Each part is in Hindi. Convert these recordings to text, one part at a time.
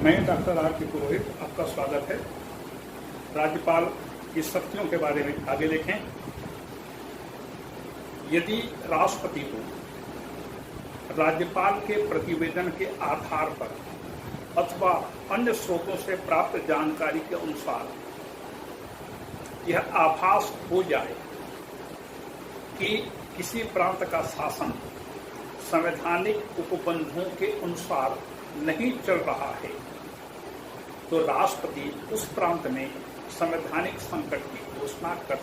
मैं डॉक्टर आर के पुरोहित, आपका स्वागत है। राज्यपाल की शक्तियों के बारे में आगे देखें। यदि राष्ट्रपति को राज्यपाल के प्रतिवेदन के आधार पर अथवा अन्य स्रोतों से प्राप्त जानकारी के अनुसार यह आभास हो जाए कि किसी प्रांत का शासन संवैधानिक उपबंधों के अनुसार नहीं चल रहा है, तो राष्ट्रपति उस प्रांत में संवैधानिक संकट की घोषणा कर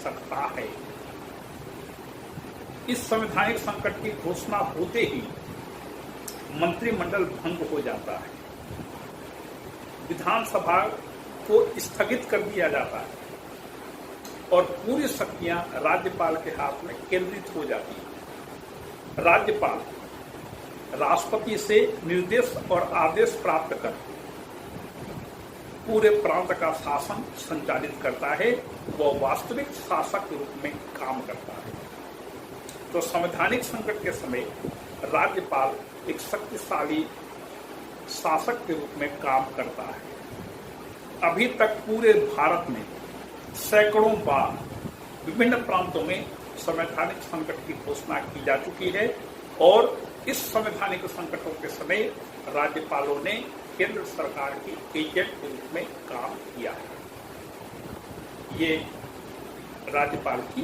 सकता है। इस संवैधानिक संकट की घोषणा होते ही मंत्रिमंडल भंग हो जाता है, विधानसभा को स्थगित कर दिया जाता है और पूरी शक्तियां राज्यपाल के हाथ में केंद्रित हो जाती हैं। राज्यपाल राष्ट्रपति से निर्देश और आदेश प्राप्त कर पूरे प्रांत का शासन संचालित करता है, वह वास्तविक शासक के रूप में काम करता है। तो संवैधानिक संकट के समय राज्यपाल एक शक्तिशाली शासक के रूप में काम करता है। अभी तक पूरे भारत में सैकड़ों बार विभिन्न प्रांतों में संवैधानिक संकट की घोषणा की जा चुकी है और इस संवैधानिक संकटों के समय राज्यपालों ने केंद्र सरकार की एजेंट के रूप में काम किया है। ये राज्यपाल की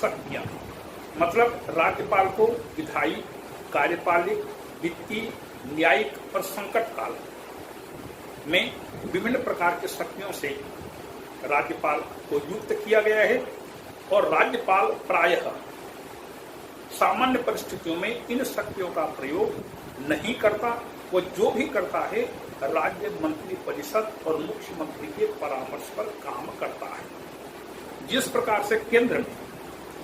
शक्तियां हैं। मतलब राज्यपाल को विधायी, कार्यपालिक, वित्तीय, न्यायिक और संकट काल में विभिन्न प्रकार की शक्तियों से राज्यपाल को युक्त किया गया है और राज्यपाल प्रायः सामान्य परिस्थितियों में इन शक्तियों का प्रयोग नहीं करता। वो जो भी करता है राज्य मंत्री परिषद और मुख्यमंत्री के परामर्श पर काम करता है। जिस प्रकार से केंद्र में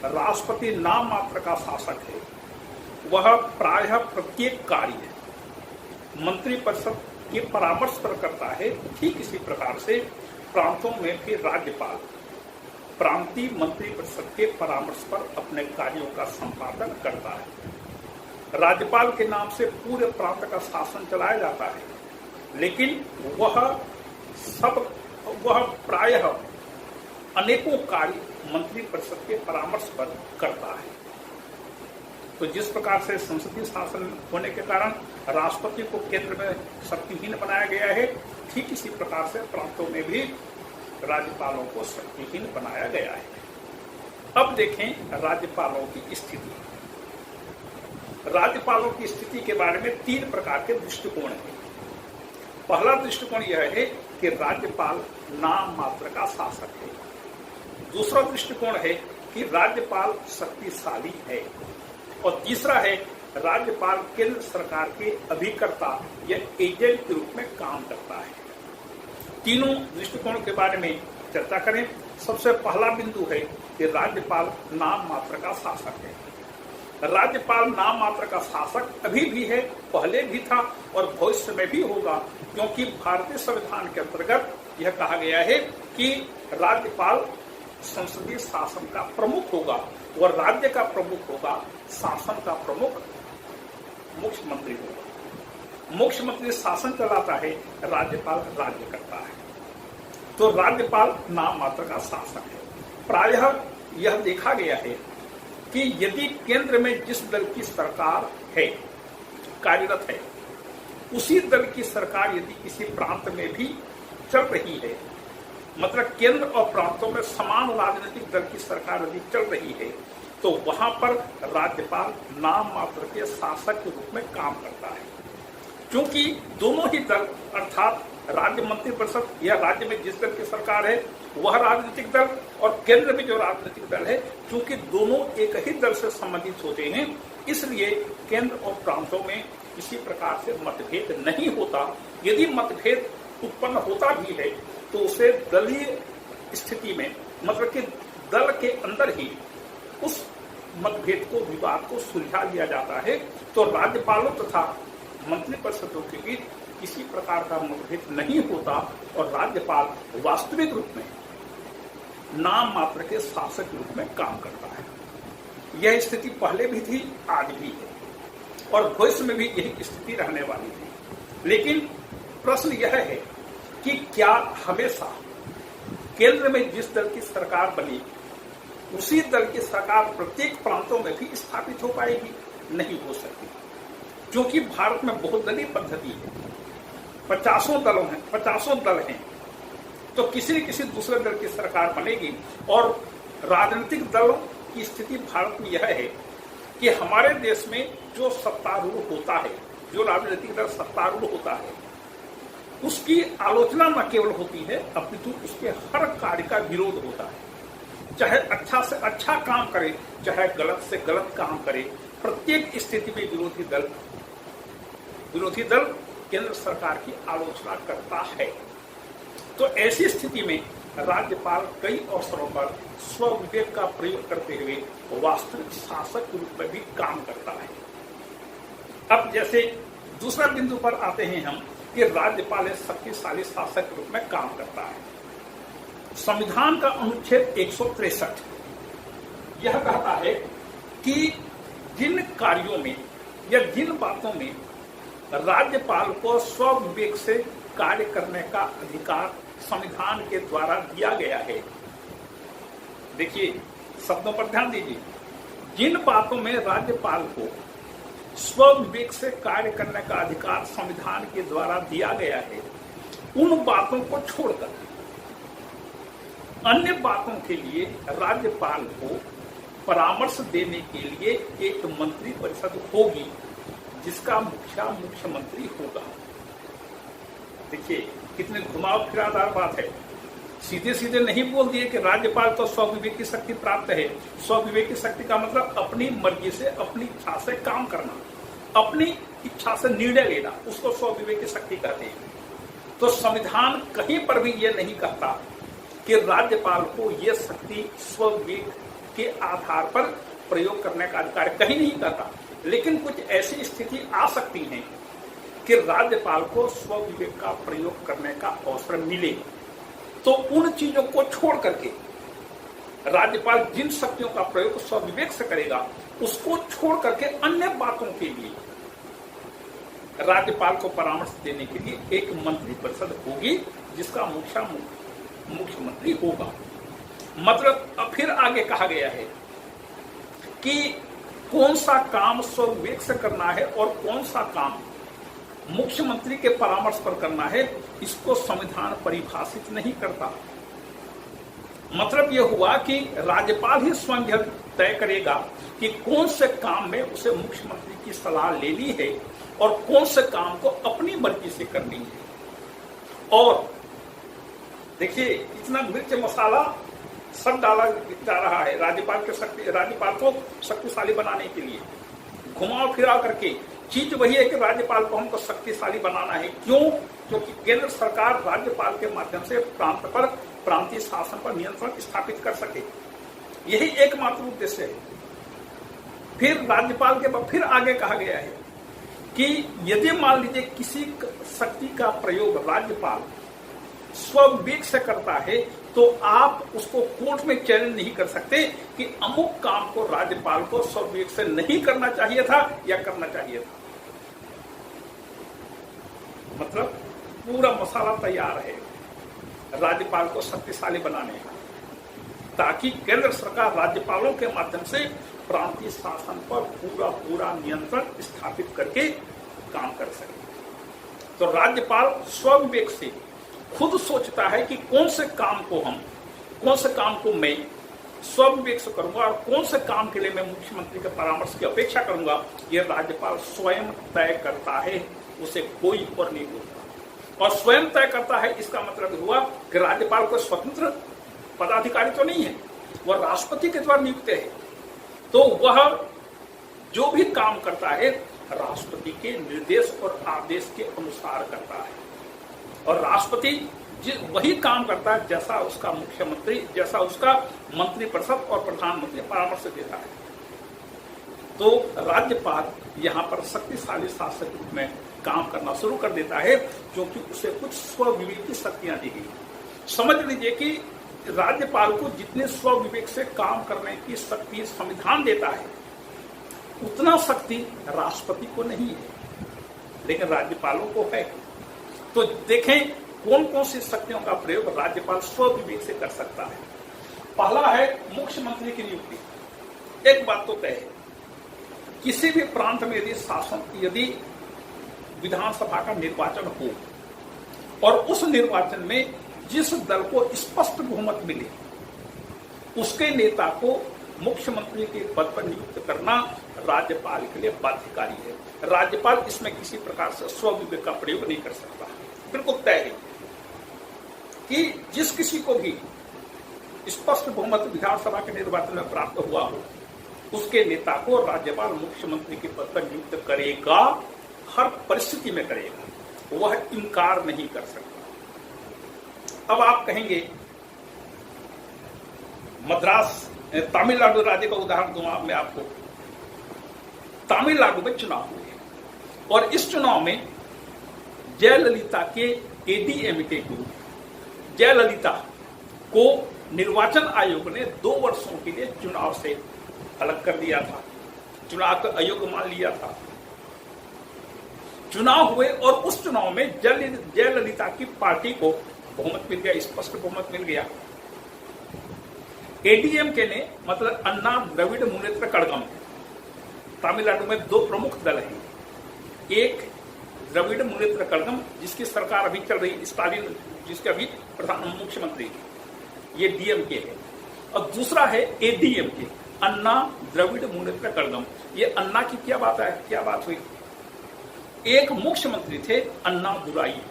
राष्ट्रपति नाम मात्र का शासक है, वह प्रायः प्रत्येक कार्य मंत्री परिषद के परामर्श पर करता है, ठीक इसी प्रकार से प्रांतों में भी राज्यपाल प्रांतीय मंत्री परिषद के परामर्श पर अपने कार्यों का संपादन करता है। राज्यपाल के नाम से पूरे प्रांत का शासन चलाया जाता है, लेकिन वह प्रायः अनेकों कार्य मंत्री परिषद के परामर्श पर करता है। तो जिस प्रकार से संसदीय शासन होने के कारण राष्ट्रपति को केंद्र में शक्तिहीन बनाया गया है, ठीक इसी प्रकार से प्रांतों में भी राज्यपालों को शक्तिहीन बनाया गया है। अब देखें राज्यपालों की स्थिति। राज्यपालों की स्थिति के बारे में तीन प्रकार के दृष्टिकोण हैं। पहला दृष्टिकोण यह है कि राज्यपाल नाम मात्र का शासक है। दूसरा दृष्टिकोण है कि राज्यपाल शक्तिशाली है और तीसरा है राज्यपाल केंद्र सरकार के अभिकर्ता या एजेंट के रूप में काम करता है। तीनों दृष्टिकोण के बारे में चर्चा करें। सबसे पहला बिंदु है कि राज्यपाल नाम मात्र का शासक है। राज्यपाल नाम मात्र का शासक अभी भी है, पहले भी था और भविष्य में भी होगा, क्योंकि भारतीय संविधान के अंतर्गत यह कहा गया है कि राज्यपाल संसदीय शासन का प्रमुख होगा और राज्य का प्रमुख होगा, शासन का प्रमुख मुख्यमंत्री होगा। मुख्यमंत्री शासन चलाता है, राज्यपाल राज्य करता है। तो राज्यपाल नाम मात्र का शासक है। प्रायः यह देखा गया है कि यदि केंद्र में जिस दल की सरकार है, कार्यरत है, उसी दल की सरकार यदि किसी प्रांत में भी चल रही है, मतलब केंद्र और प्रांतों में समान राजनीतिक दल की सरकार यदि चल रही है, तो वहां पर राज्यपाल नाम मात्र के शासक के रूप में काम करता है। क्योंकि दोनों ही दल अर्थात राज्य मंत्री परिषद या राज्य में जिस दल की सरकार है वह राजनीतिक दल और केंद्र में जो राजनीतिक दल है, क्योंकि दोनों एक ही दल से संबंधित होते हैं, इसलिए केंद्र और प्रांतों में किसी प्रकार से मतभेद नहीं होता। यदि मतभेद उत्पन्न होता भी है तो उसे दलीय स्थिति में, मतलब कि दल के अंदर ही उस मतभेद को, विवाद को सुलझा लिया जाता है। तो राज्यपालों तथा मंत्री परिषदों के बीच किसी प्रकार का मतभेद नहीं होता और राज्यपाल वास्तविक रूप में नाम मात्र के शासक के रूप में काम करता है। यह स्थिति पहले भी थी, आज भी है और भविष्य में भी यही स्थिति रहने वाली है। लेकिन प्रश्न यह है कि क्या हमेशा केंद्र में जिस दल की सरकार बनी उसी दल की सरकार प्रत्येक प्रांतों में भी स्थापित हो पाएगी? नहीं हो सकती, क्योंकि भारत में बहुदलीय पद्धति है, 50 दल हैं, तो किसी न किसी दूसरे दल की सरकार बनेगी। और राजनीतिक दलों की स्थिति भारत में यह है कि हमारे देश में जो सत्तारूढ़ होता है, जो राजनीतिक दल सत्तारूढ़ होता है, उसकी आलोचना न केवल होती है अपितु उसके हर कार्य का विरोध होता है। चाहे अच्छा से अच्छा काम करे, चाहे गलत से गलत काम करे, प्रत्येक स्थिति में विरोधी दल केंद्र सरकार की आलोचना करता है। तो ऐसी स्थिति में राज्यपाल कई अवसरों पर स्वविवेक का प्रयोग करते हुए वास्तविक शासक के रूप में भी काम करता है। अब जैसे दूसरा बिंदु पर आते हैं हम कि राज्यपाल एक शक्तिशाली शासक के रूप में काम करता है। संविधान का अनुच्छेद 163 यह कहता है कि जिन कार्यों में या जिन बातों में राज्यपाल को स्वविवेक से कार्य करने का अधिकार संविधान के द्वारा दिया गया है। देखिए, शब्दों पर ध्यान दीजिए। जिन बातों में राज्यपाल को स्वविवेक से कार्य करने का अधिकार संविधान के द्वारा दिया गया है, उन बातों को छोड़कर अन्य बातों के लिए राज्यपाल को परामर्श देने के लिए एक मंत्री परिषद होगी, जिसका मुखिया मुख्यमंत्री होगा। देखिए कितने घुमाव फिरादार बात है। सीधे सीधे नहीं बोल दिए कि राज्यपाल तो स्वविवेक की शक्ति प्राप्त है। स्वविवेक की शक्ति का मतलब अपनी मर्जी से, अपनी इच्छा से काम करना, अपनी इच्छा से निर्णय लेना, उसको स्वविवेक की शक्ति कहते हैं। तो संविधान कहीं पर भी यह नहीं कहता कि राज्यपाल को यह शक्ति स्वविवेक के आधार पर प्रयोग करने का अधिकार, कहीं नहीं कहता। लेकिन कुछ ऐसी स्थिति आ सकती है कि राज्यपाल को स्वविवेक का प्रयोग करने का अवसर मिले, तो उन चीजों को छोड़ करके राज्यपाल जिन शक्तियों का प्रयोग स्वविवेक से करेगा, उसको छोड़ करके अन्य बातों के लिए राज्यपाल को परामर्श देने के लिए एक मंत्री परिषद होगी, जिसका मुखिया मुख्यमंत्री होगा। मतलब फिर आगे कहा गया है कि कौन सा काम स्वविवेक से करना है और कौन सा काम मुख्यमंत्री के परामर्श पर करना है, इसको संविधान परिभाषित नहीं करता। मतलब यह हुआ कि राज्यपाल ही स्वयं यह तय करेगा कि कौन से काम में उसे मुख्यमंत्री की सलाह लेनी है और कौन से काम को अपनी मर्जी से करनी है। और देखिए इतना मिर्च मसाला सब डाला जा रहा है राज्यपाल को शक्तिशाली बनाने के लिए, घुमाव फिराव करके। चीज वही है कि राज्यपाल को हमको शक्तिशाली बनाना है। क्यों? क्योंकि केंद्र सरकार राज्यपाल के माध्यम से प्रांत पर प्रांतीय शासन पर नियंत्रण स्थापित कर सके, यही एकमात्र उद्देश्य है। फिर राज्यपाल के फिर आगे कहा गया है कि यदि मान लीजिए किसी शक्ति का प्रयोग राज्यपाल स्वविवेक से करता है, तो आप उसको कोर्ट में चैलेंज नहीं कर सकते कि अमुक काम को राज्यपाल को स्वविवेक से नहीं करना चाहिए था या करना चाहिए था। मतलब पूरा मसाला तैयार है राज्यपाल को शक्तिशाली बनाने का, ताकि केंद्र सरकार राज्यपालों के माध्यम से प्रांतीय शासन पर पूरा नियंत्रण स्थापित करके काम कर सके। तो राज्यपाल स्वविवेक से खुद सोचता है कि कौन से काम को मैं स्वविवेक से करूंगा और कौन से काम के लिए मैं मुख्यमंत्री के परामर्श की अपेक्षा करूंगा। यह राज्यपाल स्वयं तय करता है, उसे कोई और नहीं बोलता। और स्वयं तय करता है, इसका मतलब हुआ कि राज्यपाल को स्वतंत्र पदाधिकारी तो नहीं है, वह राष्ट्रपति के द्वारा नियुक्त है। तो वह जो भी काम करता है राष्ट्रपति के निर्देश और आदेश के अनुसार करता है, और राष्ट्रपति वही काम करता है जैसा उसका मुख्यमंत्री, जैसा उसका मंत्रिपरिषद और प्रधानमंत्री परामर्श देता है। तो राज्यपाल यहाँ पर शक्तिशाली शासक के रूप में काम करना शुरू कर देता है, क्योंकि उसे कुछ स्वविवेक की शक्तियां दी गई। समझ लीजिए कि राज्यपाल को जितने स्वविवेक से काम करने की शक्ति संविधान देता है, उतना शक्ति राष्ट्रपति को नहीं है, लेकिन राज्यपालों को है। तो देखें कौन कौन सी शक्तियों का प्रयोग राज्यपाल स्वविवेक से कर सकता है। पहला है मुख्यमंत्री की नियुक्ति। एक बात तो तय है, किसी भी प्रांत में यदि विधानसभा का निर्वाचन हो और उस निर्वाचन में जिस दल को स्पष्ट बहुमत मिले उसके नेता को मुख्यमंत्री के पद पर नियुक्त करना राज्यपाल के लिए बाध्यकारी है। राज्यपाल इसमें किसी प्रकार से स्वविवेक का प्रयोग नहीं कर सकता। बिल्कुल तय है कि जिस किसी को भी स्पष्ट बहुमत विधानसभा के निर्वाचन में प्राप्त हुआ हो उसके नेता को राज्यपाल मुख्यमंत्री के पद पर नियुक्त करेगा, हर परिस्थिति में करेगा, वह इनकार नहीं कर सकता। अब आप कहेंगे मद्रास तमिलनाडु राज्य का उदाहरण दूंगा मैं आपको। तमिलनाडु में चुनाव हुए और इस चुनाव में जयललिता के एडीएमके को जयललिता को निर्वाचन आयोग ने 2 वर्षों के लिए चुनाव से अलग कर दिया था, चुनाव का अयोग्य मान लिया था। चुनाव हुए और उस चुनाव में जयललिता की पार्टी को बहुमत मिल गया, स्पष्ट बहुमत मिल गया। एडीएमके ने मतलब अन्ना द्रविड़ मुनेत्र कड़गम, तमिलनाडु में 2 प्रमुख दल हैं। एक द्रविड़ मुनेत्र कड़गम जिसकी सरकार अभी चल रही, स्टालिन जिसके अभी प्रधान मुख्यमंत्री, ये डीएमके है। और दूसरा है एडीएमके, अन्ना द्रविड़ मुनेत्र कड़गम। ये अन्ना की क्या बात हुई? एक मुख्यमंत्री थे अन्ना दुराई,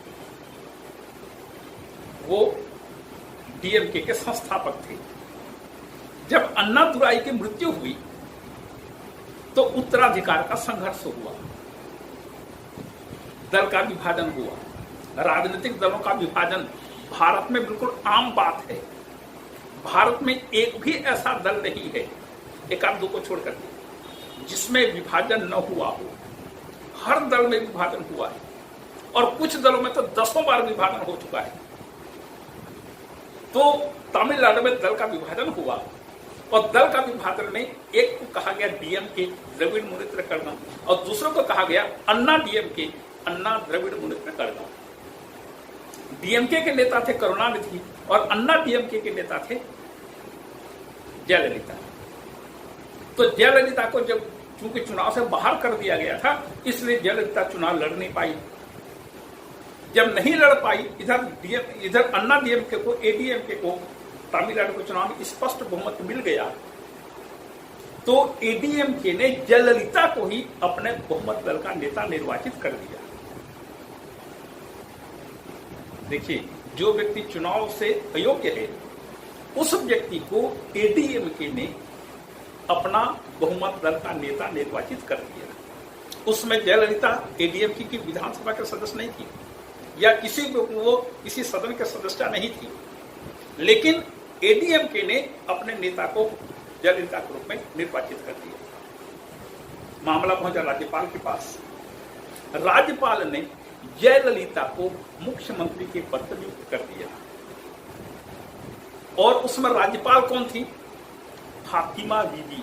वो डीएमके के संस्थापक थे। जब अन्ना दुराई की मृत्यु हुई तो उत्तराधिकार का संघर्ष हुआ, दल का विभाजन हुआ। राजनीतिक दलों का विभाजन भारत में बिल्कुल आम बात है। भारत में एक भी ऐसा दल नहीं है, एक आध 2 को छोड़कर, जिसमें विभाजन न हुआ हो। हर दल में विभाजन हुआ है और कुछ दलों में तो 10 बार विभाजन हो चुका है। तो तमिलनाडु में दल का विभाजन हुआ और दल का विभाजन में एक को कहा गया डीएमके द्रविड़ मुनेत्र कड़गम और दूसरों को कहा गया अन्ना डीएमके अन्ना द्रविड़ मुनेत्र कड़गम। डीएमके के नेता थे करुणानिधि और अन्ना डीएमके के नेता थे जयललिता। तो जयललिता को जब चूंकि चुनाव से बाहर कर दिया गया था इसलिए जयललिता चुनाव लड़ नहीं पाई। जब नहीं लड़ पाई, इधर अन्ना डीएमके को एडीएमके को तमिलनाडु के चुनाव में स्पष्ट बहुमत मिल गया, तो एडीएमके ने जयललिता को ही अपने बहुमत दल का नेता निर्वाचित कर दिया। देखिए, जो व्यक्ति चुनाव से अयोग्य है उस व्यक्ति को एडीएमके ने अपना बहुमत दल का नेता निर्वाचित कर दिया। उसमें जयललिता एडीएमके की विधानसभा के सदस्य नहीं थी या किसी सदन के सदस्य नहीं थी, लेकिन एडीएमके ने अपने नेता को जयललिता के रूप में निर्वाचित कर दिया। मामला पहुंचा राज्यपाल के पास। राज्यपाल ने जयललिता को मुख्यमंत्री के पद पर नियुक्त कर दिया और उसमें राज्यपाल कौन थी? फातिमा बीबी।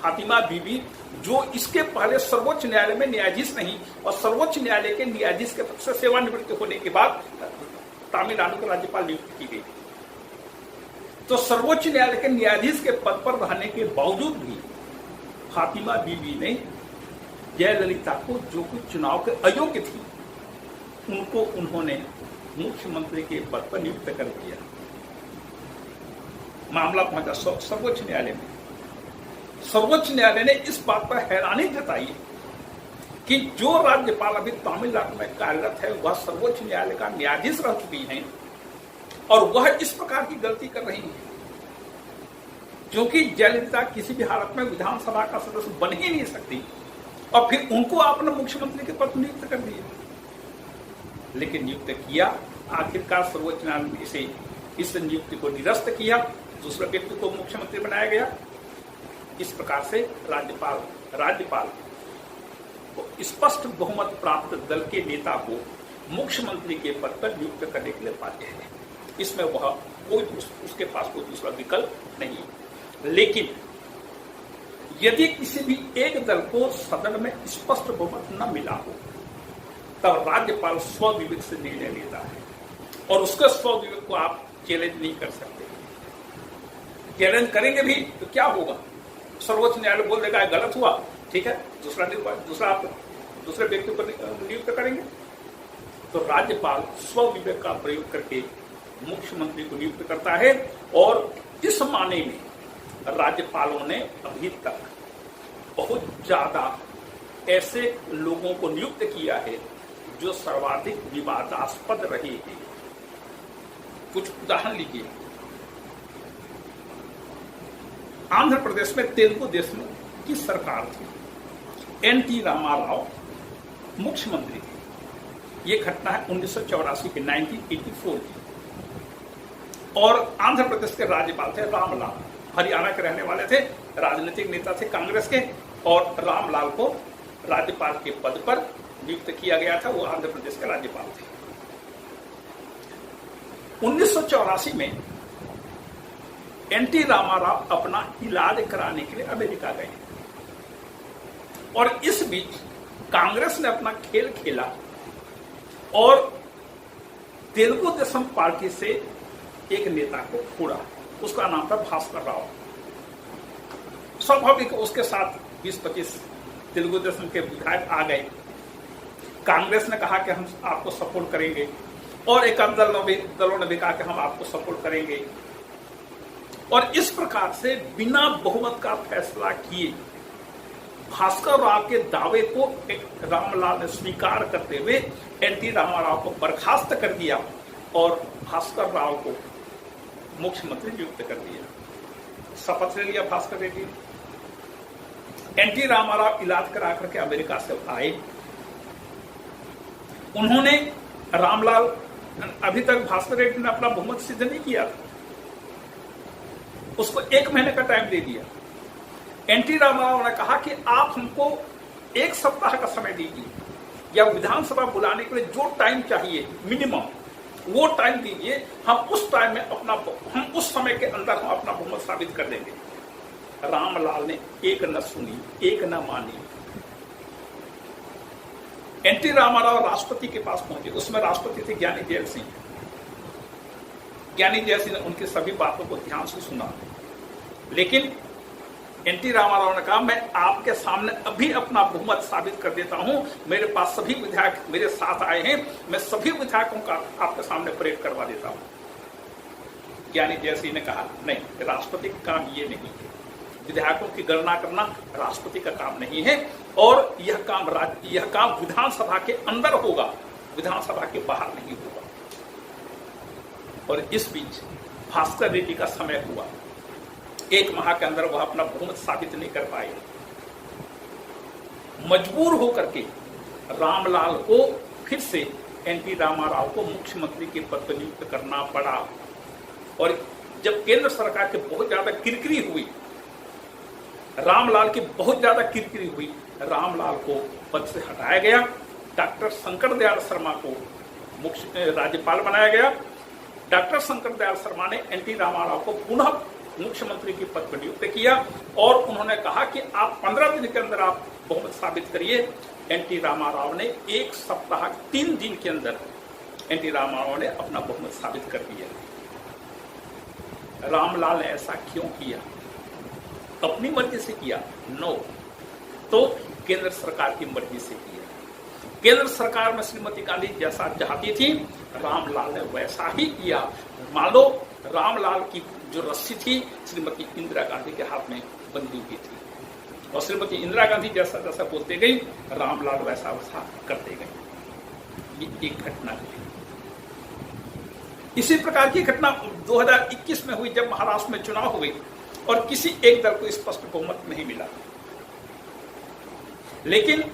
फातिमा बीबी जो इसके पहले सर्वोच्च न्यायालय में न्यायाधीश नहीं और सर्वोच्च न्यायालय के न्यायाधीश के पद से सेवानिवृत्त होने के बाद तमिलनाडु के राज्यपाल नियुक्त की गई। तो सर्वोच्च न्यायालय के न्यायाधीश के पद पर रहने के बावजूद भी फातिमा बीबी ने जयललिता को, जो कुछ चुनाव के अयोग्य थी, उनको उन्होंने मुख्यमंत्री के पद पर नियुक्त कर दिया। मामला पहुंचा सर्वोच्च न्यायालय में। सर्वोच्च न्यायालय ने इस बात पर हैरानी जताई कि जो राज्यपाल अभी तमिलनाडु में कार्यरत है वह सर्वोच्च न्यायालय का न्यायाधीश रह चुकी हैं और वह इस प्रकार की गलती कर रही है, क्योंकि जयललिता किसी भी हालत में विधानसभा का सदस्य बन ही नहीं सकती और फिर उनको आपने मुख्यमंत्री के पद नियुक्त कर दिया। लेकिन नियुक्त किया, आखिरकार सर्वोच्च न्यायालय ने इस नियुक्ति को निरस्त किया, दूसरे व्यक्ति को मुख्यमंत्री बनाया गया। इस प्रकार से राज्यपाल को स्पष्ट बहुमत प्राप्त दल के नेता को मुख्यमंत्री के पद पर नियुक्त करने के लिए बाध्य है। इसमें वह उसके पास कोई दूसरा विकल्प नहीं है। लेकिन यदि किसी भी एक दल को सदन में स्पष्ट बहुमत न मिला हो तब राज्यपाल स्व विवेक से निर्णय लेता है और उसके स्व विवेक को आप चैलेंज नहीं कर सकते। चैलेंज करेंगे भी तो क्या होगा? सर्वोच्च न्यायालय बोल देगा गलत हुआ, ठीक है, दूसरे व्यक्ति पर नियुक्त करेंगे। तो राज्यपाल स्व विवेक का प्रयोग करके मुख्यमंत्री को नियुक्त करता है और इस माने में राज्यपालों ने अभी तक बहुत ज्यादा ऐसे लोगों को नियुक्त किया है जो सर्वाधिक विवादास्पद रहे हैं। कुछ उदाहरण लीजिए। आंध्र प्रदेश में तेलुगु देशम की सरकार थी, एनटी रामाराव मुख्यमंत्री थे। ये घटना है 1984 की, 1984 की। और आंध्र प्रदेश के राज्यपाल थे रामलाल, हरियाणा के रहने वाले थे, राजनीतिक नेता थे कांग्रेस के, और रामलाल को राज्यपाल के पद पर नियुक्त किया गया था। वो आंध्र प्रदेश के राज्यपाल थे। 1984 में एनटी रामाराव अपना इलाज कराने के लिए अमेरिका गए और इस बीच कांग्रेस ने अपना खेल खेला और तेलुगु देशम पार्टी से एक नेता को छोड़ा। उसका नाम था भास्कर राव। स्वाभाविक उसके साथ 20-25 तेलुगु देशम के विधायक आ गए। कांग्रेस ने कहा कि हम आपको सपोर्ट करेंगे और एक दलों ने भी कहा कि हम आपको सपोर्ट करेंगे। और इस प्रकार से बिना बहुमत का फैसला किए भास्कर राव के दावे को रामलाल ने स्वीकार करते हुए एनटी रामाराव को बर्खास्त कर दिया और भास्कर राव को मुख्यमंत्री नियुक्त कर दिया। शपथ ले लिया भास्कर रेड्डी। एनटी रामाराव इलाज करा करके अमेरिका से आए। उन्होंने रामलाल, अभी तक भास्कर रेड्डी ने अपना बहुमत सिद्ध नहीं किया था, उसको 1 महीने का टाइम दे दिया। एनटी रामाराव ने कहा कि आप हमको 1 सप्ताह का समय दीजिए या विधानसभा बुलाने के लिए जो टाइम चाहिए मिनिमम वो टाइम दीजिए। हम उस टाइम में हम उस समय के अंदर हम अपना बहुमत साबित कर देंगे। रामलाल ने एक न सुनी, एक न मानी। एनटी रामाराव राष्ट्रपति के पास पहुंचे। उसमें राष्ट्रपति थे ज्ञानी जैल सिंह। ज्ञानी जैल सिंह ने उनकी सभी बातों को ध्यान से सुना, लेकिन एनटी रामाराव ने कहा मैं आपके सामने अभी अपना बहुमत साबित कर देता हूं। मेरे पास सभी विधायक मेरे साथ आए हैं, मैं सभी विधायकों का आपके सामने परेड करवा देता हूं। ज्ञानी जैल सिंह ने कहा नहीं, राष्ट्रपति का काम ये नहीं है, विधायकों की गणना करना राष्ट्रपति का काम नहीं है और यह काम विधानसभा के अंदर होगा, विधानसभा के बाहर नहीं होगा। और इस बीच भास्कर रेड्डी का समय हुआ। 1 माह के अंदर वह अपना बहुमत साबित नहीं कर पाए। मजबूर होकर के रामलाल को फिर से एनटी रामाराव को मुख्यमंत्री के पद पर नियुक्त करना पड़ा। और जब केंद्र सरकार की बहुत ज्यादा किरकिरी हुई, रामलाल की बहुत ज्यादा किरकिरी हुई, रामलाल को पद से हटाया गया। डॉक्टर शंकर दयाल शर्मा को राज्यपाल बनाया गया। डॉक्टर शंकर दयाल शर्मा ने एनटी रामाराव को पुनः मुख्यमंत्री के पद पर नियुक्त किया और उन्होंने कहा कि आप 15 दिन के अंदर आप बहुमत साबित करिए। एनटी रामाराव ने 1 सप्ताह 3 दिन के अंदर एनटी रामाराव ने अपना बहुमत साबित कर दिया। रामलाल ने ऐसा क्यों किया? अपनी मर्जी से किया? नो, तो केंद्र सरकार की मर्जी से किया। केंद्र सरकार में श्रीमती गांधी जैसा चाहती थी, रामलाल ने वैसा ही किया। मान लो रामलाल की जो रस्सी थी श्रीमती इंदिरा गांधी के हाथ में बंधी हुई थी और श्रीमती इंदिरा गांधी जैसा जैसा बोलते गई, रामलाल वैसा वैसा करते गए। ये एक घटना हुई। इसी प्रकार की घटना 2021 में हुई जब महाराष्ट्र में चुनाव हुए और किसी एक दल को स्पष्ट बहुमत नहीं मिला। लेकिन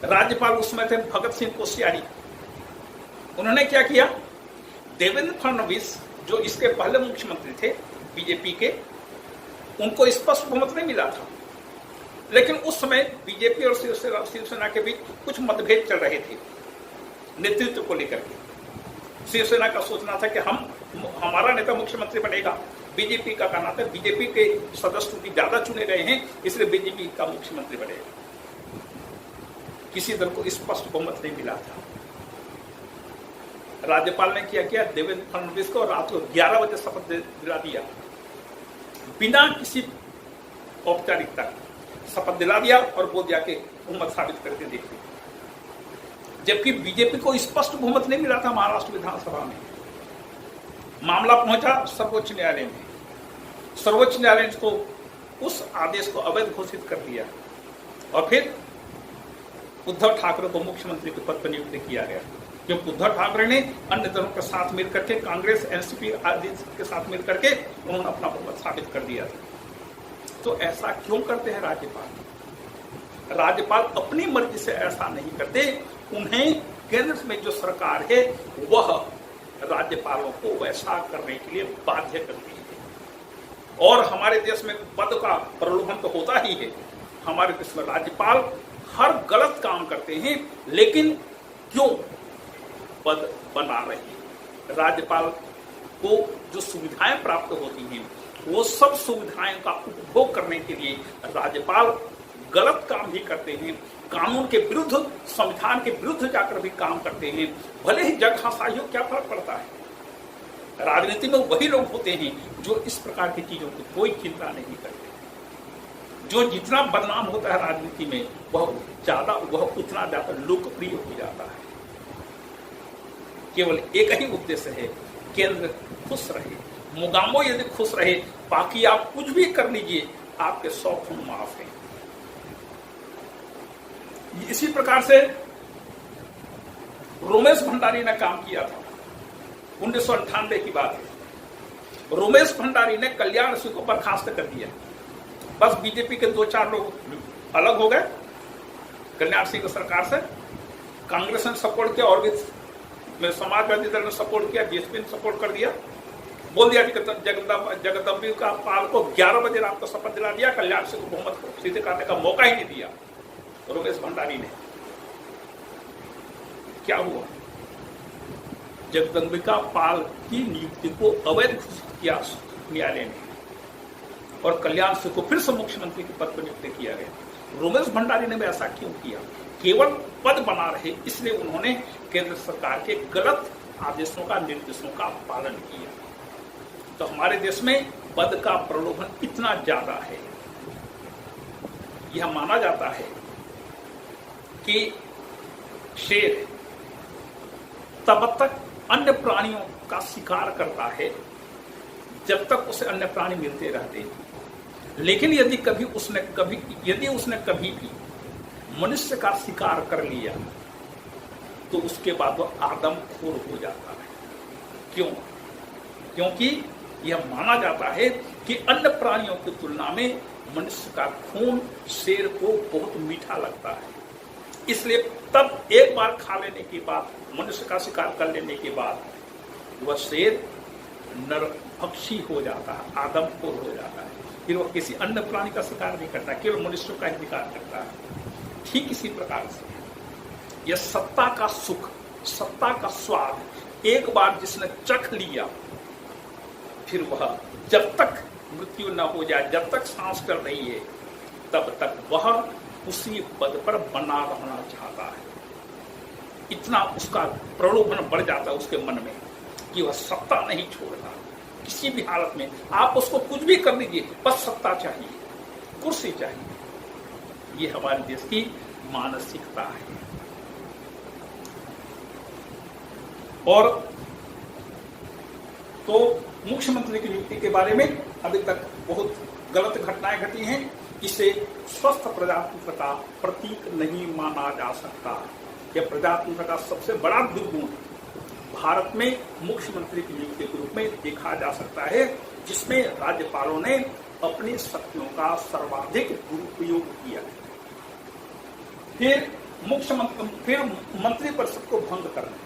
राज्यपाल उसमें थे भगत सिंह कोश्यारी। उन्होंने क्या किया? देवेंद्र फडणवीस जो इसके पहले मुख्यमंत्री थे बीजेपी के, उनको स्पष्ट बहुमत नहीं मिला था, लेकिन उस समय बीजेपी और शिवसेना के बीच कुछ मतभेद चल रहे थे नेतृत्व को लेकर के। शिवसेना का सोचना था कि हमारा नेता मुख्यमंत्री बनेगा, बीजेपी का कहना था बीजेपी के सदस्य भी ज्यादा चुने गए हैं इसलिए बीजेपी का मुख्यमंत्री बनेगा। किसी दल को स्पष्ट बहुमत नहीं मिला था। राज्यपाल ने क्या किया, देवेंद्र फडणवीस को रात को 11 बजे शपथ दिला दिया, बिना किसी औपचारिकता शपथ दिला दिया और बोल दिया कि बहुमत साबित करके देखते। जबकि बीजेपी को स्पष्ट बहुमत नहीं मिला था महाराष्ट्र विधानसभा में। मामला पहुंचा सर्वोच्च न्यायालय में, सर्वोच्च न्यायालय ने को उस आदेश को अवैध घोषित कर दिया और फिर उद्धव ठाकरे को मुख्यमंत्री के पद पर नियुक्त किया गया, क्योंकि उद्धव ठाकरे ने अन्य दलों के साथ मिलकर के, कांग्रेस, एनसीपी आदि के साथ मिलकर के उन्होंने अपना बहुमत साबित कर दिया था। तो ऐसा क्यों करते हैं राज्यपाल? राज्यपाल अपनी मर्जी से ऐसा नहीं करते, उन्हें केंद्र में जो सरकार है वह राज्यपालों को वैसा करने के लिए बाध्य करती है। और हमारे देश में पद का प्रलोभन तो होता ही है। हमारे देश में राज्यपाल हर गलत काम करते हैं, लेकिन क्यों पद बना रहे हैं? राज्यपाल को जो सुविधाएं प्राप्त होती हैं वो सब सुविधाएं का उपभोग करने के लिए राज्यपाल गलत काम ही करते हैं, कानून के विरुद्ध, संविधान के विरुद्ध जाकर भी काम करते हैं। भले ही जग हंसाई हो, क्या फर्क पड़ता है? राजनीति में वही लोग होते हैं जो इस प्रकार की चीजों की कोई चिंता नहीं करते। जो जितना बदनाम होता है राजनीति में वह उतना ज्यादा लोकप्रिय हो जाता है। केवल एक ही उद्देश्य है, केंद्र खुश रहे, मुगाम्बो यदि खुश रहे, बाकी आप कुछ भी कर लीजिए, आपके 100 खून माफ है। इसी प्रकार से रोमेश भंडारी ने काम किया था। 1998 की बात है। रोमेश भंडारी ने कल्याण सिंह को बर्खास्त कर दिया। बस बीजेपी के 2-4 लोग अलग हो गए कल्याण सिंह की सरकार से। कांग्रेस ने सपोर्ट किया और भी समाजवादी दल ने सपोर्ट किया, बीएसपी ने सपोर्ट कर दिया। बोल दिया कि जगदम्बिका पाल को 11 बजे रात को शपथ दिला दिया, कल्याण सिंह को बहुमत को सिद्ध करने का मौका ही नहीं दिया रोमेश भंडारी ने। क्या हुआ? जगदम्बिका पाल की नियुक्ति को अवैध घोषित किया न्यायालय ने और कल्याण सिंह को फिर से मुख्यमंत्री के पद पर नियुक्त किया गया। रोमेश भंडारी ने भी ऐसा क्यों किया? केवल पद बना रहे, इसलिए उन्होंने केंद्र सरकार के गलत आदेशों का, निर्देशों का पालन किया। तो हमारे देश में पद का प्रलोभन इतना ज्यादा है, यह माना जाता है कि शेर तब तक अन्य प्राणियों का शिकार करता है जब तक उसे अन्य प्राणी मिलते रहते हैं, लेकिन यदि उसने कभी भी मनुष्य का शिकार कर लिया तो उसके बाद वह आदमखोर हो जाता है। क्यों? क्योंकि यह माना जाता है कि अन्य प्राणियों की तुलना में मनुष्य का खून शेर को बहुत मीठा लगता है, इसलिए तब एक बार खा लेने के बाद, मनुष्य का शिकार कर लेने के बाद वह शेर नरभक्षी हो जाता है, आदमखोर हो जाता है। फिर वह किसी अन्य प्राणी का शिकार नहीं करता, केवल मनुष्य का ही शिकार करता है। ठीक इसी प्रकार से यह सत्ता का सुख, सत्ता का स्वाद एक बार जिसने चख लिया, फिर वह जब तक मृत्यु न हो जाए, जब तक सांस चल रही है, तब तक वह उसी पद पर बना रहना चाहता है। इतना उसका प्रलोभन बढ़ जाता है उसके मन में कि वह सत्ता नहीं छोड़ता किसी भी हालत में। आप उसको कुछ भी कर दीजिए, बस सत्ता चाहिए, कुर्सी चाहिए। ये हमारे देश की मानसिकता है। और तो मुख्यमंत्री की नियुक्ति के बारे में अभी तक बहुत गलत घटनाएं घटी हैं। इसे स्वस्थ प्रजातंत्र का प्रतीक नहीं माना जा सकता। यह प्रजातंत्र का सबसे बड़ा दुर्गुण भारत में मुख्यमंत्री की नियुक्ति के रूप में देखा जा सकता है, जिसमें राज्यपालों ने अपनी शक्तियों का सर्वाधिक दुरुपयोग किया। फिर मंत्रिपरिषद को भंग करना।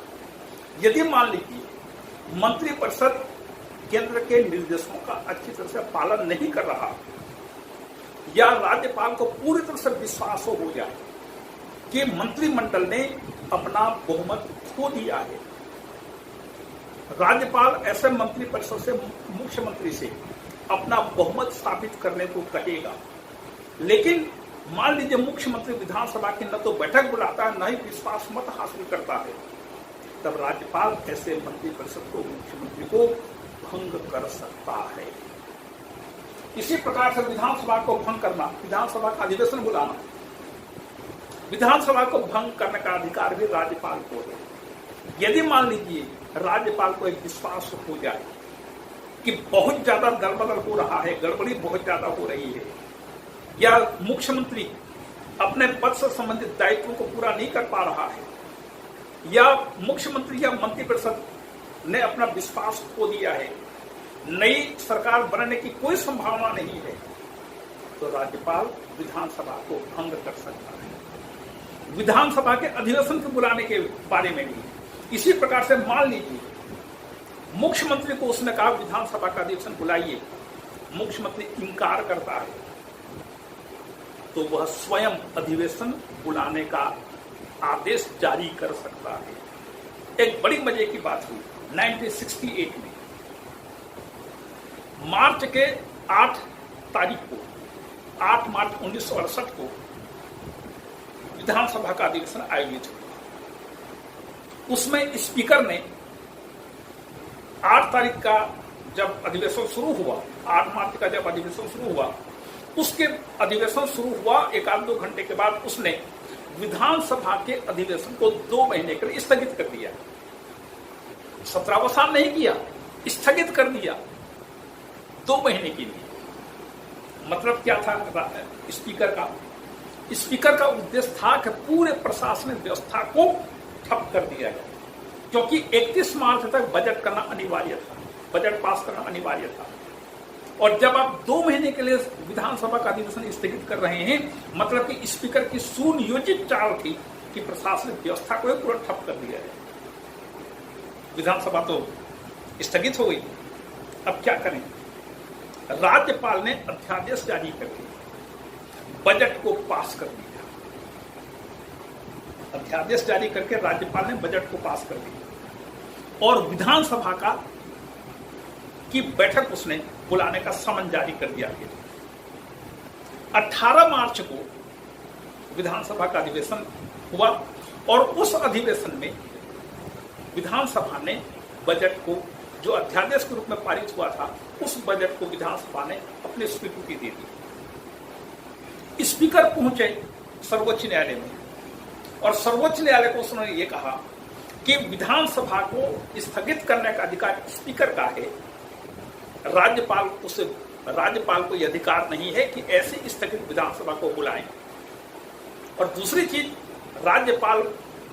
यदि मान लीजिए मंत्रिपरिषद केंद्र के निर्देशों का अच्छी तरह से पालन नहीं कर रहा, या राज्यपाल को पूरी तरह से विश्वास हो जाए कि मंत्रिमंडल ने अपना बहुमत खो दिया है, राज्यपाल ऐसे मंत्रिपरिषद से, मुख्यमंत्री से अपना बहुमत स्थापित करने को कहेगा, लेकिन मान लीजिए मुख्यमंत्री विधानसभा की न तो बैठक बुलाता है, न ही विश्वास मत हासिल करता है, तब राज्यपाल ऐसे मंत्रिपरिषद को, मुख्यमंत्री को भंग कर सकता है। इसी प्रकार से विधानसभा को भंग करना, विधानसभा का अधिवेशन बुलाना, विधानसभा को भंग करने का अधिकार भी राज्यपाल को है। यदि मान लीजिए राज्यपाल को एक विश्वास हो जाए कि बहुत ज्यादा दलबदल हो रहा है, गड़बड़ी बहुत ज्यादा हो रही है, या मुख्यमंत्री अपने पद से संबंधित दायित्वों को पूरा नहीं कर पा रहा है, या मुख्यमंत्री या मंत्रिपरिषद ने अपना विश्वास खो दिया है, नई सरकार बनने की कोई संभावना नहीं है, तो राज्यपाल विधानसभा को भंग कर सकता है। विधानसभा के अधिवेशन के बुलाने के बारे में भी इसी प्रकार से मान लीजिए मुख्यमंत्री को उसने कहा विधानसभा का अधिवेशन बुलाइए, मुख्यमंत्री इंकार करता है, तो वह स्वयं अधिवेशन बुलाने का आदेश जारी कर सकता है। एक बड़ी मजे की बात हुई 1968 में, मार्च के 8 तारीख को, 8 मार्च 1968 को विधानसभा का अधिवेशन आयोजित हुआ। उसमें स्पीकर ने 8 तारीख का जब अधिवेशन शुरू हुआ, 8 मार्च का जब अधिवेशन शुरू हुआ, उसके अधिवेशन शुरू हुआ 1-2 घंटे के बाद उसने विधानसभा के अधिवेशन को 2 महीने के लिए स्थगित कर दिया। सत्रावसान नहीं किया, स्थगित कर दिया 2 महीने के लिए। मतलब क्या था स्पीकर का? स्पीकर का उद्देश्य था कि पूरे प्रशासनिक व्यवस्था को ठप कर दिया जाए, क्योंकि 31 मार्च तक बजट करना अनिवार्य था, बजट पास करना अनिवार्य था। और जब आप 2 महीने के लिए विधानसभा का अधिवेशन स्थगित कर रहे हैं, मतलब कि स्पीकर की सुनियोजित चाल थी कि प्रशासनिक व्यवस्था को पूरा ठप कर दिया जाए। विधानसभा तो स्थगित हो गई, अब क्या करें? राज्यपाल ने अध्यादेश जारी करके बजट को पास कर दिया। अध्यादेश जारी करके राज्यपाल ने बजट को पास कर दिया और विधानसभा का की बैठक उसने बुलाने का समन जारी कर दिया गया। 18 मार्च को विधानसभा का अधिवेशन हुआ और उस अधिवेशन में विधानसभा ने बजट को, जो अध्यादेश के रूप में पारित हुआ था, उस बजट को विधानसभा ने अपनी स्वीकृति दे दी। स्पीकर पहुंचे सर्वोच्च न्यायालय में और सर्वोच्च न्यायालय को उन्होंने ये कहा कि विधानसभा को स्थगित करने का अधिकार स्पीकर का है, राज्यपाल को यह अधिकार नहीं है कि ऐसी स्थगित विधानसभा को बुलाएं। और दूसरी चीज, राज्यपाल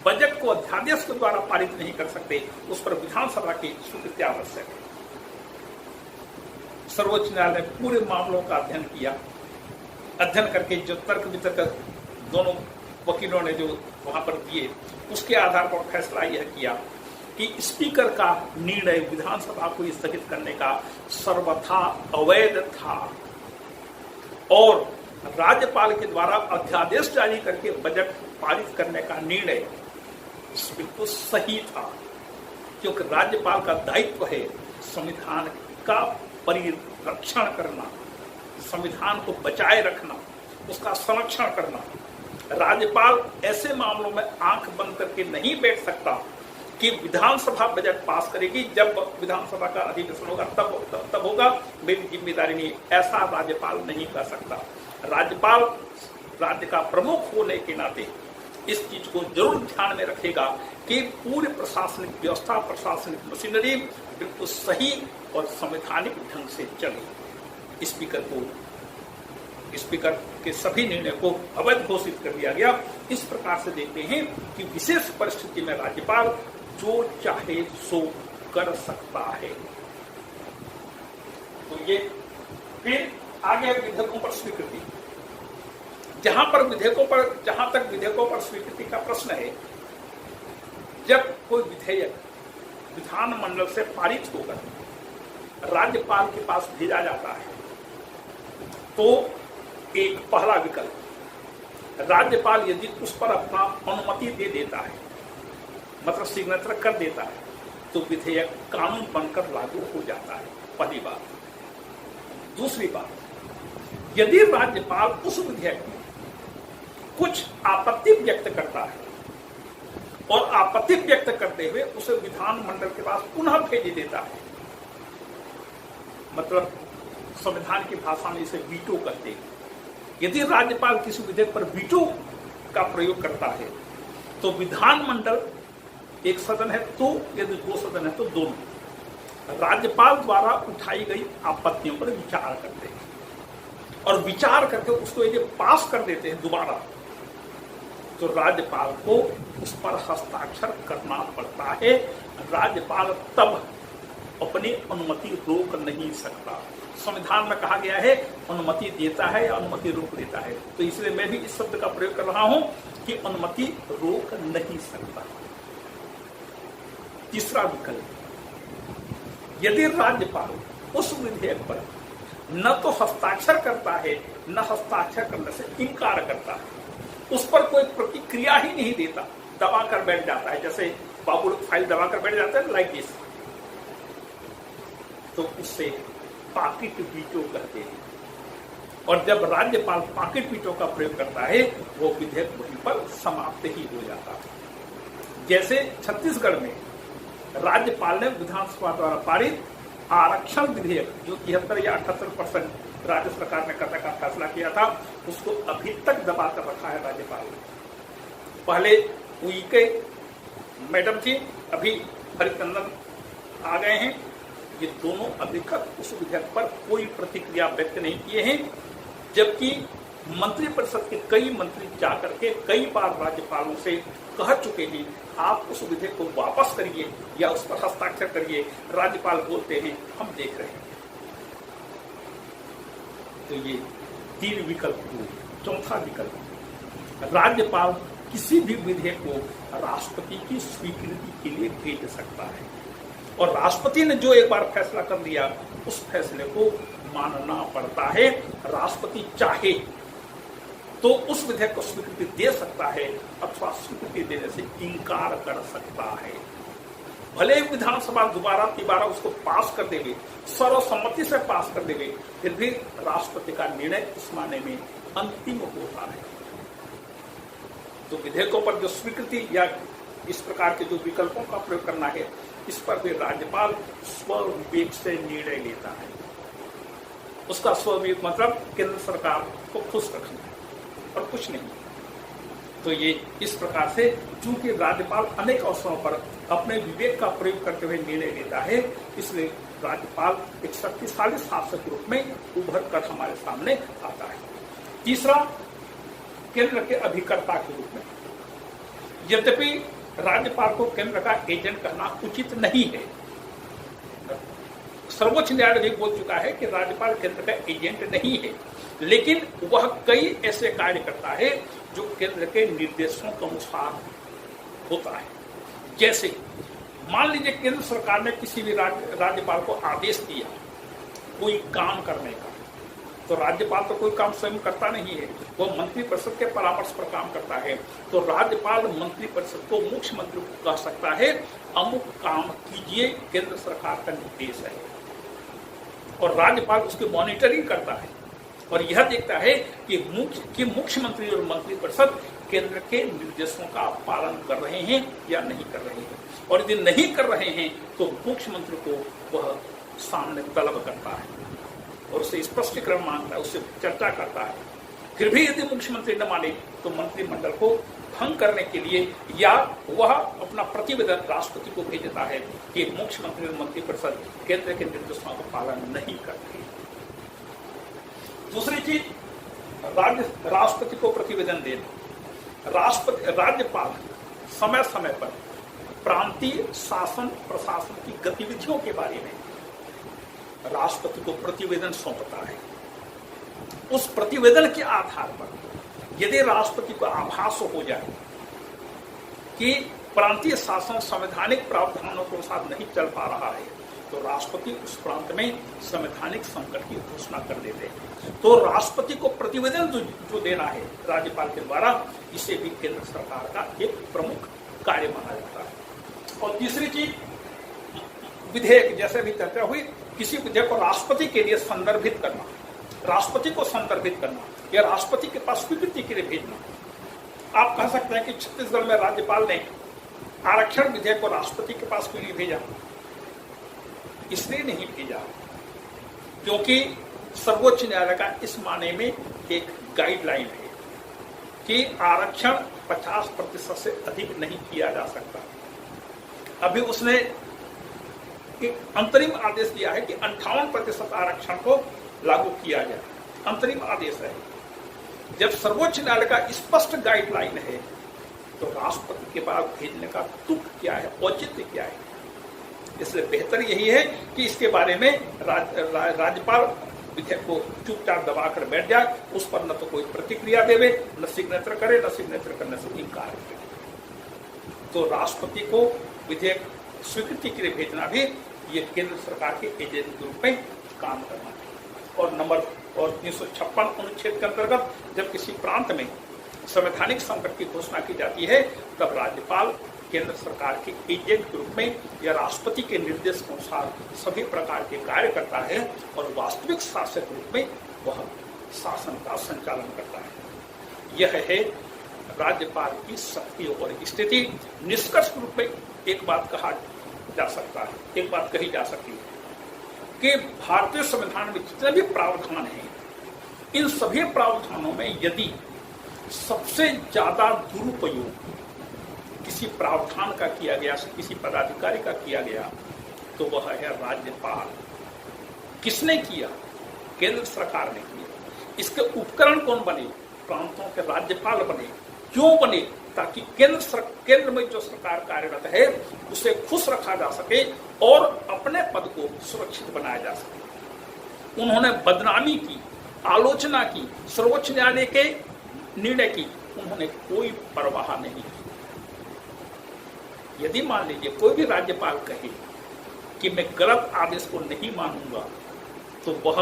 बजट को अध्यादेश के द्वारा पारित नहीं कर सकते, उस पर विधानसभा की स्वीकृति आवश्यक है। सर्वोच्च न्यायालय ने पूरे मामलों का अध्ययन किया। अध्ययन करके जो तर्क वितर्क दोनों वकीलों ने जो वहां पर दिए, उसके आधार पर फैसला यह किया कि स्पीकर का निर्णय विधानसभा को स्थगित करने का सर्वथा अवैध था और राज्यपाल के द्वारा अध्यादेश जारी करके बजट पारित करने का निर्णय बिल्कुल सही था, क्योंकि राज्यपाल का दायित्व है संविधान का परिरक्षण करना, संविधान को बचाए रखना, उसका संरक्षण करना। राज्यपाल ऐसे मामलों में आंख बंद करके नहीं बैठ सकता कि विधानसभा बजट पास करेगी, जब विधानसभा का अधिवेशन होगा तब होगा, मेरी जिम्मेदारी नहीं। ऐसा राज्यपाल नहीं कर सकता। राज्यपाल राज्य का प्रमुख होने के नाते इस चीज को जरूर ध्यान में रखेगा कि पूरी प्रशासनिक व्यवस्था, प्रशासनिक मशीनरी बिल्कुल सही और संवैधानिक ढंग से चले। स्पीकर के सभी निर्णय को अवैध घोषित कर दिया गया। इस प्रकार से देखते हैं कि विशेष परिस्थिति में राज्यपाल जो चाहे सो कर सकता है। तो ये फिर आगे विधेयकों पर स्वीकृति, जहां तक विधेयकों पर स्वीकृति का प्रश्न है, जब कोई विधेयक विधानमंडल से पारित होकर राज्यपाल के पास भेजा जाता है, तो एक पहला विकल्प, राज्यपाल यदि उस पर अपना अनुमति दे देता है, मतलब सिग्नेचर कर देता है, तो विधेयक कानून बनकर लागू हो जाता है। पहली बात। दूसरी बात, यदि राज्यपाल उस विधेयक में कुछ आपत्ति व्यक्त करता है और आपत्ति व्यक्त करते हुए उसे विधानमंडल के पास पुनः भेज देता है। मतलब संविधान की भाषा में इसे वीटो कहते हैं। यदि राज्यपाल किसी विधेयक पर वीटो का प्रयोग करता है तो विधानमंडल, एक सदन है तो, यदि दो सदन है तो दोनों, राज्यपाल द्वारा उठाई गई आपत्तियों पर विचार करते हैं और विचार करके उसको यदि पास कर देते हैं दोबारा, तो राज्यपाल को उस पर हस्ताक्षर करना पड़ता है। राज्यपाल तब अपनी अनुमति रोक नहीं सकता। संविधान में कहा गया है अनुमति देता है या अनुमति रोक देता है, तो इसलिए मैं भी इस शब्द का प्रयोग कर रहा हूं कि अनुमति रोक नहीं सकता। तीसरा विकल्प, यदि राज्यपाल उस विधेयक पर न तो हस्ताक्षर करता है न हस्ताक्षर करने से इनकार करता है, उस पर कोई प्रतिक्रिया ही नहीं देता, दबा कर बैठ जाता है, जैसे बाबू फाइल दबा कर बैठ जाता है लाइक दिस, तो उससे पॉकेट वीटो कहते हैं। और जब राज्यपाल पॉकेट वीटो का प्रयोग करता है वो विधेयक वहीं पर समाप्त ही हो जाता है। जैसे छत्तीसगढ़ में राज्यपाल ने विधानसभा द्वारा पारित आरक्षण विधेयक जो 73 या 78% राज्य सरकार ने करने का फैसला किया था, उसको अभी तक दबा कर रखा है राज्यपाल ने। पहले उइके मैडम थी, अभी हरिचंदन आ गए हैं, ये दोनों अभी तक उस विधेयक पर कोई प्रतिक्रिया व्यक्त नहीं किए हैं, जबकि मंत्रिपरिषद के कई मंत्री जाकर के कई बार राज्यपालों से कह चुके हैं आप उस विधेयक को वापस करिए या उस पर हस्ताक्षर करिए। राज्यपाल बोलते हैं हम देख रहे हैं। तो ये 3 विकल्प हुए। चौथा विकल्प, राज्यपाल किसी भी विधेयक को राष्ट्रपति की स्वीकृति के लिए भेज सकता है और राष्ट्रपति ने जो एक बार फैसला कर लिया उस फैसले को मानना पड़ता है। राष्ट्रपति चाहे तो उस विधेयक को स्वीकृति दे सकता है अथवा स्वीकृति देने से इनकार कर सकता है। भले ही विधानसभा दोबारा उसको पास कर देवे, सर्वसम्मति से पास कर देवे, फिर भी राष्ट्रपति का निर्णय इस मायने में अंतिम होता है। तो विधेयकों पर जो स्वीकृति या इस प्रकार के जो विकल्पों का प्रयोग करना है, इस पर भी राज्यपाल स्वविवेक से निर्णय लेता है। उसका स्वविवेक मतलब केंद्र सरकार को खुश रखना और कुछ नहीं। तो ये इस प्रकार से, चूंकि राज्यपाल अनेक अवसरों पर अपने विवेक का प्रयोग करते हुए निर्णय लेता है, इसलिए राज्यपाल एक शक्तिशाली शासक के रूप में उभर कर हमारे सामने आता है। तीसरा, केंद्र के अभिकर्ता के रूप में। यद्यपि राज्यपाल को केंद्र का एजेंट कहना उचित नहीं है, सर्वोच्च न्यायालय भी बोल चुका है कि राज्यपाल केंद्र का एजेंट नहीं है, लेकिन वह कई ऐसे कार्य करता है जो केंद्र के निर्देशों के अनुसार होता है। जैसे मान लीजिए केंद्र सरकार ने किसी भी राज्यपाल को आदेश दिया कोई काम करने का, तो राज्यपाल तो कोई काम स्वयं करता नहीं है, वो मंत्रिपरिषद के परामर्श पर काम करता है। तो राज्यपाल मंत्रिपरिषद को, मुख्यमंत्री को कह सकता है अमुक काम कीजिए, केंद्र सरकार का निर्देश है, और राज्यपाल उसकी मॉनिटरिंग करता है और यह देखता है कि मुख्यमंत्री और मंत्रिपरिषद केंद्र के निर्देशों का पालन कर रहे हैं या नहीं कर रहे हैं, और यदि नहीं कर रहे हैं तो मुख्यमंत्री को वह सामने तलब करता है और उससे स्पष्टीकरण मांगता है, उससे चर्चा करता है। फिर भी यदि मुख्यमंत्री न माने तो मंत्रिमंडल को भंग करने के लिए या वह अपना प्रतिवेदन राष्ट्रपति को भेज देता है कि मुख्यमंत्री और मंत्रिपरिषद केंद्र के निर्देशों का पालन नहीं करते। दूसरी चीज, राष्ट्रपति को प्रतिवेदन देना। राज्यपाल समय समय पर प्रांतीय शासन प्रशासन की गतिविधियों के बारे में राष्ट्रपति को प्रतिवेदन सौंपता है। उस प्रतिवेदन के आधार पर यदि राष्ट्रपति को आभास हो जाए कि प्रांतीय शासन संवैधानिक प्रावधानों के अनुसार नहीं चल पा रहा है, तो राष्ट्रपति उस प्रांत में संवैधानिक संकट की घोषणा कर देते हैं। तो राष्ट्रपति को प्रतिवेदन जो देना है राज्यपाल के द्वारा, इसे भी केंद्र सरकार का एक प्रमुख कार्य माना जाता है। और तीसरी चीज, विधेयक, जैसे भी चर्चा हुई, किसी विधेयक को राष्ट्रपति के लिए संदर्भित करना, राष्ट्रपति को संदर्भित करना या राष्ट्रपति के पास स्वीकृति के लिए भेजना। आप कह सकते हैं कि छत्तीसगढ़ में राज्यपाल ने आरक्षण विधेयक को राष्ट्रपति के पास क्यों नहीं भेजा? इसलिए नहीं भेजा क्योंकि सर्वोच्च न्यायालय का इस माने में एक गाइडलाइन है कि आरक्षण 50% से अधिक नहीं किया जा सकता। अभी उसने एक अंतरिम आदेश दिया है कि 58% आरक्षण को लागू किया जाए, अंतरिम आदेश है। जब सर्वोच्च न्यायालय का स्पष्ट गाइडलाइन है तो राष्ट्रपति के पास भेजने का तुक क्या है, औचित्य क्या है? इसलिए बेहतर यही है कि इसके बारे में राज्यपाल विधेयक को चुपचाप दबाकर बैठ जाए, उस पर न तो कोई प्रतिक्रिया देवे, न सिग्नेचर करे, न सिग्नेचर करने से इनकार करे। तो राष्ट्रपति को विधेयक स्वीकृति के लिए भेजना भी ये केंद्र सरकार के एजेंट के रूप में काम करना है। और नंबर 356 अनुच्छेद के अंतर्गत जब किसी प्रांत में संवैधानिक संकट की घोषणा की जाती है तब राज्यपाल केंद्र सरकार के एजेंट के रूप में या राष्ट्रपति के निर्देश के अनुसार सभी प्रकार के कार्य करता है और वास्तविक शासक रूप में वह शासन का संचालन करता है। यह है राज्यपाल की शक्ति और स्थिति। निष्कर्ष रूप में एक बात कहा जा सकता है, एक बात कही जा सकती है कि भारतीय संविधान में जितने भी प्रावधान हैं, इन सभी प्रावधानों में यदि सबसे ज्यादा दुरुपयोग किसी प्रावधान का किया गया, किसी पदाधिकारी का किया गया, तो वह है राज्यपाल। किसने किया? केंद्र सरकार ने किया। इसके उपकरण कौन बने? प्रांतों के राज्यपाल बने। क्यों बने? ताकि केंद्र में जो सरकार कार्यरत है उसे खुश रखा जा सके और अपने पद को सुरक्षित बनाया जा सके। उन्होंने बदनामी की, आलोचना की, सर्वोच्च न्यायालय के निर्णय की उन्होंने कोई परवाह नहीं की। यदि मान लीजिए कोई भी राज्यपाल कहे कि मैं गलत आदेश को नहीं मानूंगा तो वह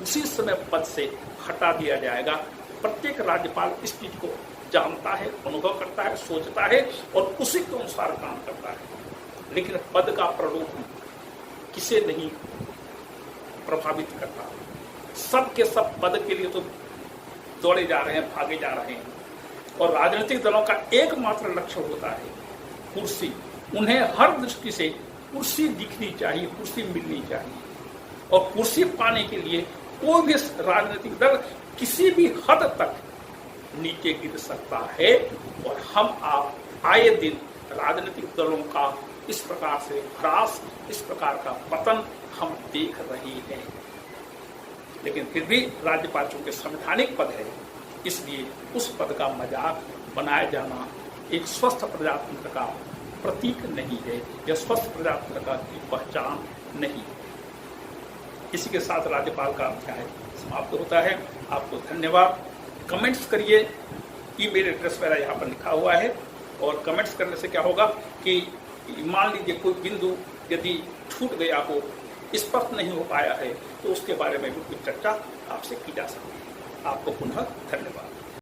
उसी समय पद से हटा दिया जाएगा। प्रत्येक राज्यपाल इस चीज को जानता है, अनुभव करता है, सोचता है और उसी के अनुसार काम करता है। लेकिन पद का प्रलोभन किसे नहीं प्रभावित करता? सब के सब पद के लिए तो दौड़े जा रहे हैं, भागे जा रहे हैं। और राजनीतिक दलों का एकमात्र लक्ष्य होता है कुर्सी। उन्हें हर दृष्टि से कुर्सी दिखनी चाहिए, कुर्सी मिलनी चाहिए। और कुर्सी पाने के लिए कोई भी राजनीतिक दल किसी भी हद तक नीचे गिर सकता है। और हम आप आए दिन राजनीतिक दलों का इस प्रकार से ह्रास, इस प्रकार का पतन हम देख रहे हैं। लेकिन फिर भी राज्यपाल चूंकि संवैधानिक पद है, इसलिए उस पद का मजाक बनाया जाना एक स्वस्थ प्रजातंत्र का प्रतीक नहीं है, यह स्वस्थ प्रजातंत्र की पहचान नहीं है। इसी के साथ राज्यपाल का अध्याय समाप्त होता है। आपको धन्यवाद। कमेंट्स करिए, ईमेल एड्रेस मेरा यहाँ पर लिखा हुआ है। और कमेंट्स करने से क्या होगा कि मान लीजिए कोई बिंदु यदि छूट गया हो, स्पष्ट नहीं हो पाया है, तो उसके बारे में भी कुछ चर्चा आपसे की जा सकती है। आपको पुनः धन्यवाद।